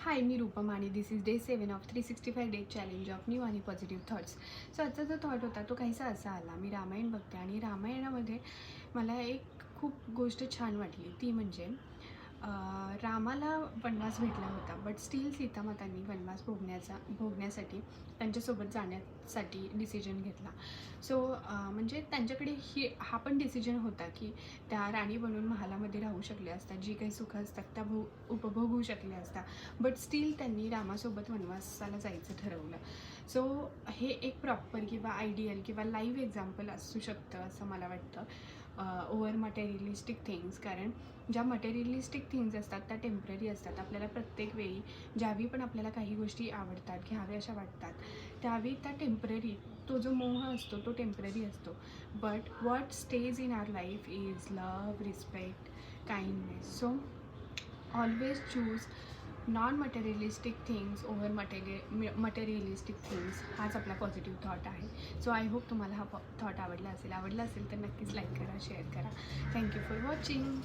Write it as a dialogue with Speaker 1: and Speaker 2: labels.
Speaker 1: हाय, मी रूपम आणि this is day 7 of 365 days challenge of new आणि पॉझिटिव्ह थॉट्स. सो आजचा जो थॉट होता तो काहीसा असा आला. मी रामायण बघते आणि रामायणामध्ये मला एक खूप गोष्ट छान वाटली. ती म्हणजे रामाला वनवास भेटला होता, बट स्टील सीतामातांनी वनवास भोगण्यासाठी त्यांच्यासोबत जाण्यासाठी डिसिजन घेतला. सो म्हणजे त्यांच्याकडे हा पण डिसिजन होता की त्या राणी बनून महालामध्ये राहू शकल्या असतात, जी काही सुखं असतात त्या उपभोगू शकल्या असतात, बट स्टील त्यांनी रामासोबत वनवासाला जायचं ठरवलं. सो हे एक प्रॉपर किंवा आयडियल किंवा लाईव्ह एक्झाम्पल असू शकतं असं मला वाटतं ओव्हर मटेरियलिस्टिक थिंग्स. कारण ज्या मटेरियलिस्टिक थिंग्स असतात त्या टेम्पररी असतात. आपल्याला प्रत्येक वेळी ज्यावेळी पण आपल्याला काही गोष्टी आवडतात, घ्याव्याशा वाटतात, त्यावेळी त्या टेम्पररी, तो जो मोह असतो तो टेम्पररी असतो. But what stays in our life is love, respect, kindness. So always choose non materialistic things over materialistic things. हाच आपला पॉझिटिव्ह थॉट आहे. सो आय होप तुम्हाला हा थॉट आवडला असेल तर नक्कीच लाईक करा, शेअर करा. Thank you for watching.